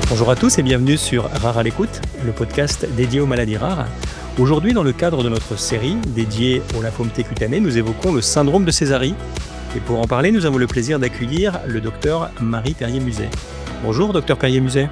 Bonjour à tous et bienvenue sur Rare à l'écoute, le podcast dédié aux maladies rares. Aujourd'hui, dans le cadre de notre série dédiée au lymphome T cutané, nous évoquons le syndrome de Sézary. Et pour en parler, nous avons le plaisir d'accueillir le docteur Marie Perrier-Muset. Bonjour, docteur Perrier-Muset.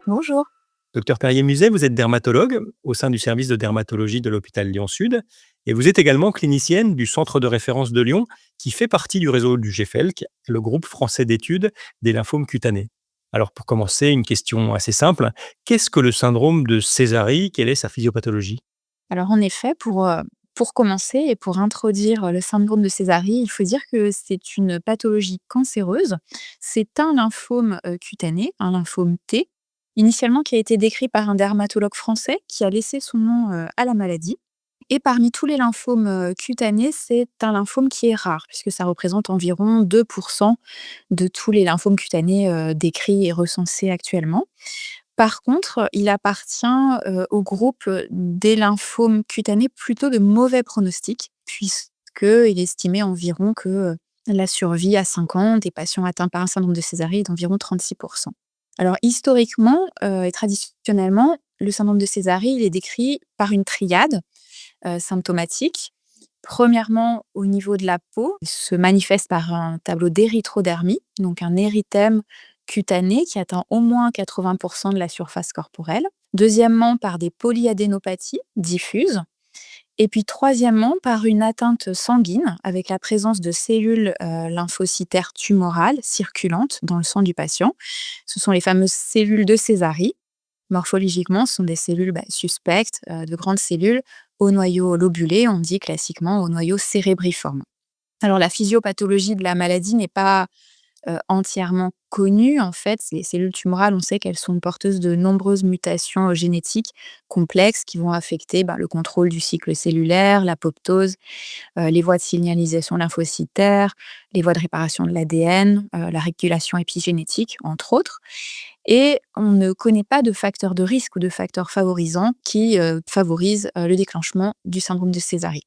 Bonjour. Docteur Perrier-Muset, vous êtes dermatologue au sein du service de dermatologie de l'hôpital Lyon-Sud et vous êtes également clinicienne du centre de référence de Lyon qui fait partie du réseau du GFELC, le groupe français d'études des lymphomes cutanés. Alors pour commencer, une question assez simple. Qu'est-ce que le syndrome de Sézary? Quelle est sa physiopathologie? Alors en effet, pour commencer et pour introduire le syndrome de Sézary, il faut dire que c'est une pathologie cancéreuse. C'est un lymphome cutané, un lymphome T, initialement qui a été décrit par un dermatologue français qui a laissé son nom à la maladie. Et parmi tous les lymphomes cutanés, c'est un lymphome qui est rare, puisque ça représente environ 2% de tous les lymphomes cutanés décrits et recensés actuellement. Par contre, il appartient, au groupe, des lymphomes cutanés plutôt de mauvais pronostic, puisqu'il est estimé environ que, la survie à 5 ans des patients atteints par un syndrome de Sézary est d'environ 36. Alors historiquement, et traditionnellement, le syndrome de Sézary, il est décrit par une triade, symptomatique. Premièrement, au niveau de la peau, il se manifeste par un tableau d'érythrodermie, donc un érythème cutané qui atteint au moins 80 de la surface corporelle. Deuxièmement, par des polyadénopathies diffuses. Et puis troisièmement, par une atteinte sanguine avec la présence de cellules lymphocytaires tumorales circulantes dans le sang du patient. Ce sont les fameuses cellules de Sézary. Morphologiquement, ce sont des cellules suspectes, de grandes cellules au noyau lobulé, on dit classiquement au noyau cérébriforme. Alors la physiopathologie de la maladie n'est pas entièrement connue. En fait, les cellules tumorales, on sait qu'elles sont porteuses de nombreuses mutations génétiques complexes qui vont affecter le contrôle du cycle cellulaire, l'apoptose, les voies de signalisation lymphocytaire, les voies de réparation de l'ADN, la régulation épigénétique, entre autres. Et on ne connaît pas de facteurs de risque ou de facteurs favorisants qui favorisent le déclenchement du syndrome de Sézary.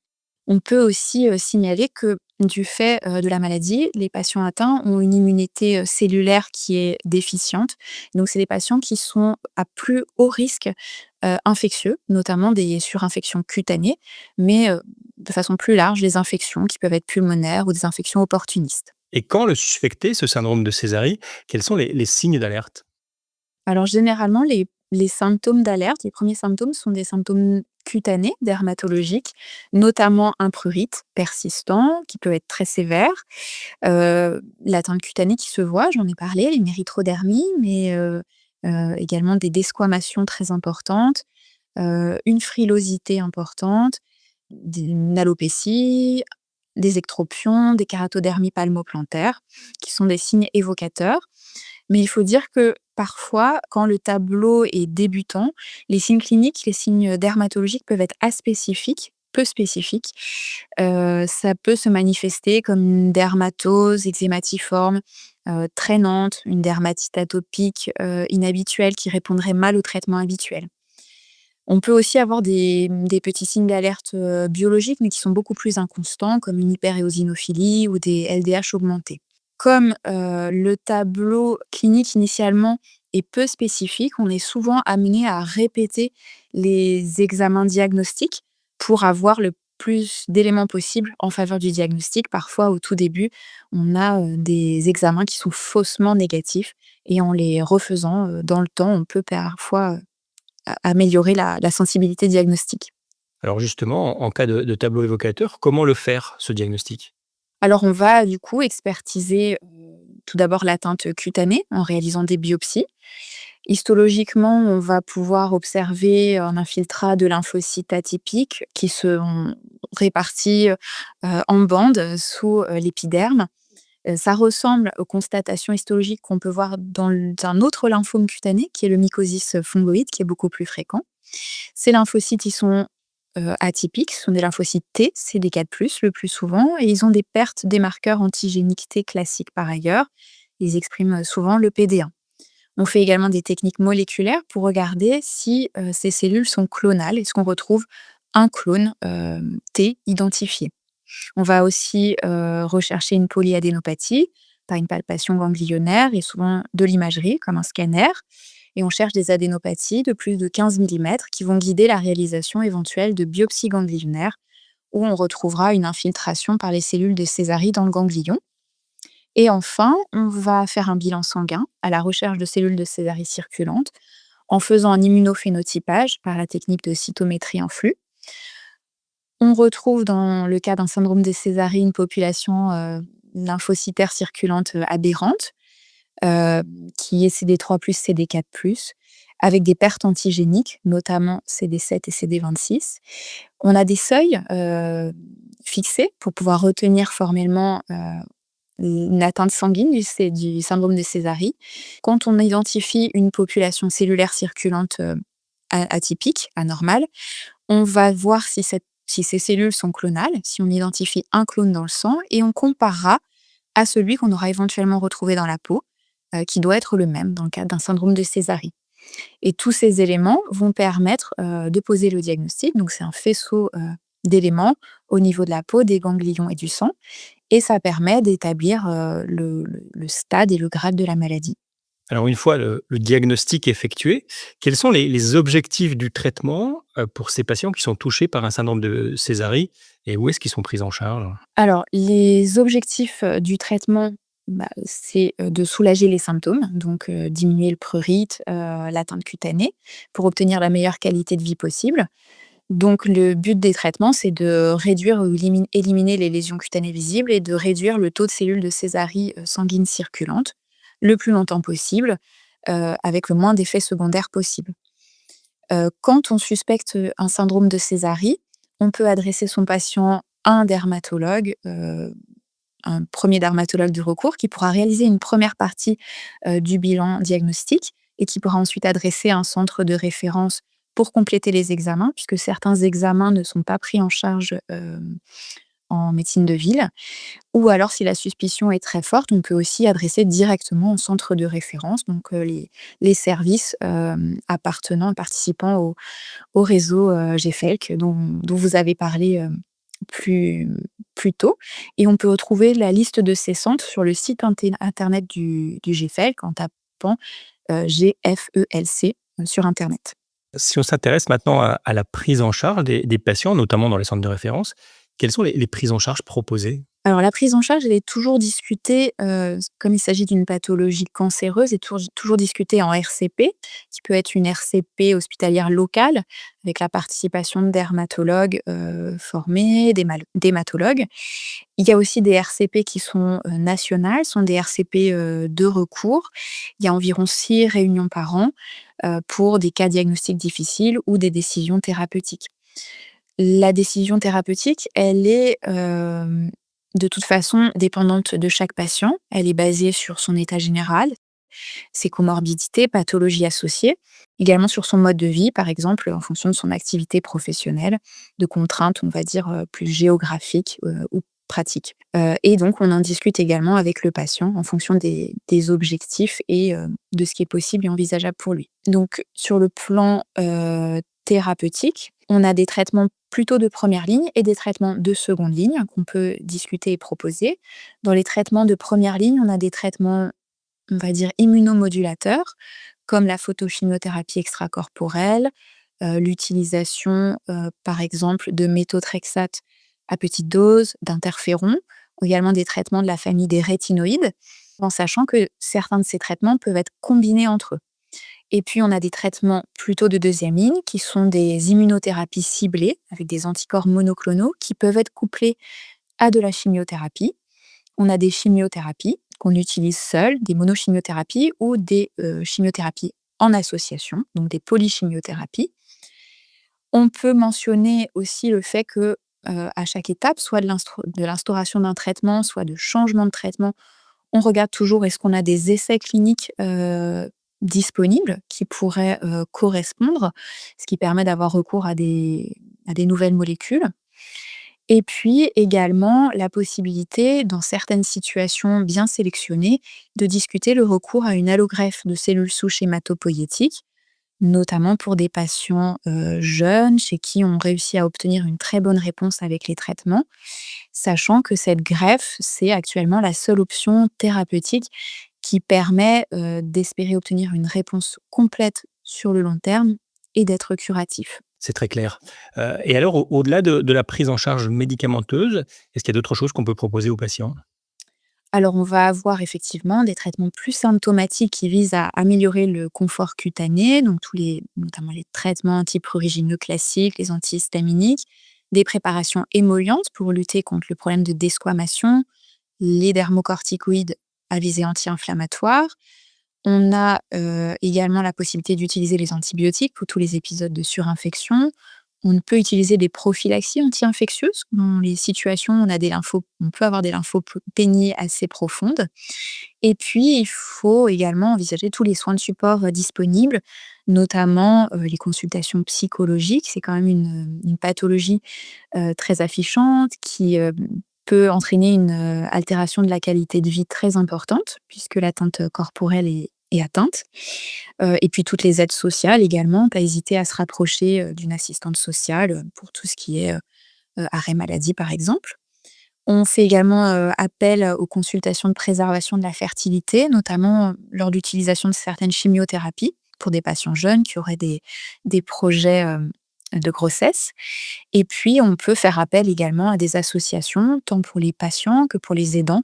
On peut aussi signaler que du fait de la maladie, les patients atteints ont une immunité cellulaire qui est déficiente. Donc, c'est des patients qui sont à plus haut risque infectieux, notamment des surinfections cutanées, mais de façon plus large, des infections qui peuvent être pulmonaires ou des infections opportunistes. Et quand le suspecter ce syndrome de Sézary, quels sont les signes d'alerte? Alors généralement, les symptômes d'alerte, les premiers symptômes sont des symptômes cutanés, dermatologiques, notamment un prurite persistant qui peut être très sévère, l'atteinte cutanée qui se voit, j'en ai parlé, une érythrodermie, mais également des desquamations très importantes, une frilosité importante, une alopécie, des ectropions, des kératodermies palmoplantaires, qui sont des signes évocateurs. Mais il faut dire que parfois, quand le tableau est débutant, les signes cliniques, les signes dermatologiques peuvent être aspécifiques, peu spécifiques. Ça peut se manifester comme une dermatose eczématiforme, traînante, une dermatite atopique, inhabituelle qui répondrait mal au traitement habituel. On peut aussi avoir des petits signes d'alerte, biologiques, mais qui sont beaucoup plus inconstants, comme une hyperéosinophilie ou des LDH augmentés. Comme, le tableau clinique initialement est peu spécifique, on est souvent amené à répéter les examens diagnostiques pour avoir le plus d'éléments possible en faveur du diagnostic. Parfois, au tout début, on a, des examens qui sont faussement négatifs et en les refaisant, dans le temps, on peut parfois, améliorer la sensibilité diagnostique. Alors justement, en cas de tableau évocateur, comment le faire, ce diagnostic? Alors on va du coup expertiser, tout d'abord l'atteinte cutanée en réalisant des biopsies. Histologiquement, on va pouvoir observer un infiltrat de lymphocytes atypiques qui sont répartis, en bandes sous, l'épiderme. Ça ressemble aux constatations histologiques qu'on peut voir dans un autre lymphome cutané qui est le mycosis fungoïde qui est beaucoup plus fréquent. Ces lymphocytes, ils sont, atypiques, ce sont des lymphocytes T, CD4+ le plus souvent et ils ont des pertes des marqueurs antigéniques T classiques par ailleurs. Ils expriment, souvent le PD-1. On fait également des techniques moléculaires pour regarder si, ces cellules sont clonales. Est-ce qu'on retrouve un clone, T identifié? On va aussi, rechercher une polyadénopathie par une palpation ganglionnaire et souvent de l'imagerie comme un scanner et on cherche des adénopathies de plus de 15 millimètres qui vont guider la réalisation éventuelle de biopsies ganglionnaires où on retrouvera une infiltration par les cellules de Sésarie dans le ganglion. Et enfin, on va faire un bilan sanguin à la recherche de cellules de Sésarie circulantes en faisant un immunophénotypage par la technique de cytométrie en flux. On retrouve dans le cas d'un syndrome des Sésaries une population lymphocytaire circulante aberrante, heu, qui est CD3+, CD4+, avec des pertes antigéniques, notamment CD7 et CD26. On a des seuils fixés pour pouvoir retenir formellement une atteinte sanguine du syndrome de Sésarie. Quand on identifie une population cellulaire circulante atypique, anormale, on va voir si ces cellules sont clonales, si on identifie un clone dans le sang, et on comparera à celui qu'on aura éventuellement retrouvé dans la peau, qui doit être le même dans le cadre d'un syndrome de Sésarie. Et tous ces éléments vont permettre de poser le diagnostic. Donc c'est un faisceau d'éléments au niveau de la peau, des ganglions et du sang. Et ça permet d'établir le stade et le grade de la maladie. Alors une fois le diagnostic effectué, quels sont les objectifs du traitement, pour ces patients qui sont touchés par un syndrome de Sézary et où est-ce qu'ils sont pris en charge? Alors, les objectifs du traitement, c'est de soulager les symptômes, donc diminuer le prurite, l'atteinte cutanée, pour obtenir la meilleure qualité de vie possible. Donc le but des traitements, c'est de réduire ou éliminer les lésions cutanées visibles et de réduire le taux de cellules de Sésarie sanguines circulantes le plus longtemps possible, avec le moins d'effets secondaires possible. Quand on suspecte un syndrome de Sésarie, on peut adresser son patient à un dermatologue, un premier dermatologue de recours qui pourra réaliser une première partie du bilan diagnostique et qui pourra ensuite adresser un centre de référence pour compléter les examens, puisque certains examens ne sont pas pris en charge en médecine de ville. Ou alors, si la suspicion est très forte, on peut aussi adresser directement au centre de référence, donc les services appartenant, participant au réseau GFELC dont vous avez parlé plus, plus tôt. Et on peut retrouver la liste de ces centres sur le site internet du GFELC en tapant GFELC sur Internet. Si on s'intéresse maintenant à la prise en charge des patients, notamment dans les centres de référence, quelles sont les prises en charge proposées? Alors la prise en charge, elle est toujours discutée, comme il s'agit d'une pathologie cancéreuse, est toujours discutée en RCP, qui peut être une RCP hospitalière locale, avec la participation de dermatologues, formés, d'hématologues. Il y a aussi des RCP qui sont, nationales, sont des RCP, de recours. Il y a environ 6 réunions par an, pour des cas diagnostiques difficiles ou des décisions thérapeutiques. La décision thérapeutique, elle est, de toute façon dépendante de chaque patient. Elle est basée sur son état général, ses comorbidités, pathologies associées, également sur son mode de vie, par exemple, en fonction de son activité professionnelle, de contraintes, on va dire, plus géographiques, ou pratiques. Et donc on en discute également avec le patient en fonction des objectifs et de ce qui est possible et envisageable pour lui. Donc sur le plan, thérapeutique, on a des traitements plutôt de première ligne et des traitements de seconde ligne qu'on peut discuter et proposer. Dans les traitements de première ligne, on a des traitements, on va dire, immunomodulateurs, comme la photochimiothérapie extracorporelle, l'utilisation, par exemple, de méthotrexate à petite dose, d'interférons, également des traitements de la famille des rétinoïdes, en sachant que certains de ces traitements peuvent être combinés entre eux. Et puis, on a des traitements plutôt de deuxième ligne, qui sont des immunothérapies ciblées, avec des anticorps monoclonaux, qui peuvent être couplés à de la chimiothérapie. On a des chimiothérapies qu'on utilise seules, des monochimiothérapies ou des chimiothérapies en association, donc des polychimiothérapies. On peut mentionner aussi le fait que, à chaque étape, soit de l'instauration d'un traitement, soit de changement de traitement, on regarde toujours est-ce qu'on a des essais cliniques, disponibles qui pourraient, correspondre, ce qui permet d'avoir recours à des nouvelles molécules. Et puis également la possibilité, dans certaines situations bien sélectionnées, de discuter le recours à une allogreffe de cellules souches hématopoïétiques, notamment pour des patients, jeunes chez qui on réussit à obtenir une très bonne réponse avec les traitements, sachant que cette greffe, c'est actuellement la seule option thérapeutique qui permet, d'espérer obtenir une réponse complète sur le long terme et d'être curatif. C'est très clair. Et alors au-delà de la prise en charge médicamenteuse, est-ce qu'il y a d'autres choses qu'on peut proposer aux patients? Alors, on va avoir effectivement des traitements plus symptomatiques qui visent à améliorer le confort cutané, donc notamment les traitements antiprurigineux classiques, les antihistaminiques, des préparations émollientes pour lutter contre le problème de desquamation, les dermocorticoïdes à visée anti-inflammatoire. On a également la possibilité d'utiliser les antibiotiques pour tous les épisodes de surinfection. On peut utiliser des prophylaxies anti-infectieuses dans les situations où on peut avoir des lymphopénies assez profondes. Et puis, il faut également envisager tous les soins de support disponibles, notamment les consultations psychologiques. C'est quand même une pathologie très affichante qui peut entraîner une altération de la qualité de vie très importante, puisque l'atteinte corporelle est atteinte. Et puis toutes les aides sociales également, pas hésiter à se rapprocher d'une assistante sociale pour tout ce qui est arrêt maladie, par exemple. On fait également appel aux consultations de préservation de la fertilité, notamment lors d'utilisation de certaines chimiothérapies pour des patients jeunes qui auraient des projets de grossesse. Et puis, on peut faire appel également à des associations, tant pour les patients que pour les aidants.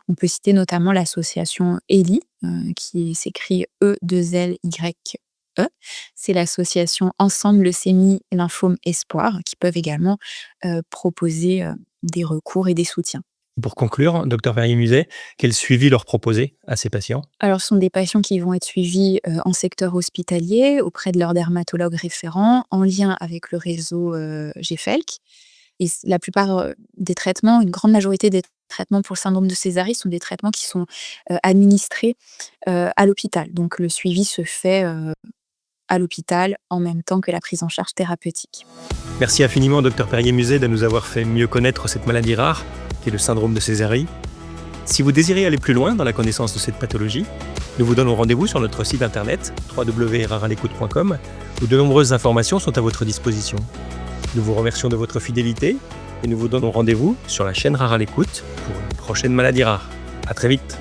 On peut citer notamment l'association ELI, qui s'écrit E2LYE. C'est l'association Ensemble Leucémie Lymphome Espoir, qui peuvent également proposer des recours et des soutiens. Pour conclure, docteur Verrier-Muset, quel suivi leur proposer à ces patients? Alors, ce sont des patients qui vont être suivis en secteur hospitalier, auprès de leur dermatologue référent, en lien avec le réseau GFELC. Et la plupart des traitements, une grande majorité des traitements pour le syndrome de Sézary sont des traitements qui sont administrés à l'hôpital. Donc, le suivi se fait à l'hôpital en même temps que la prise en charge thérapeutique. Merci infiniment, docteur Perrier-Muset, de nous avoir fait mieux connaître cette maladie rare, qui est le syndrome de Sézary. Si vous désirez aller plus loin dans la connaissance de cette pathologie, nous vous donnons rendez-vous sur notre site internet www.raralecoute.com où de nombreuses informations sont à votre disposition. Nous vous remercions de votre fidélité et nous vous donnons rendez-vous sur la chaîne Rare à l'écoute pour une prochaine maladie rare. À très vite.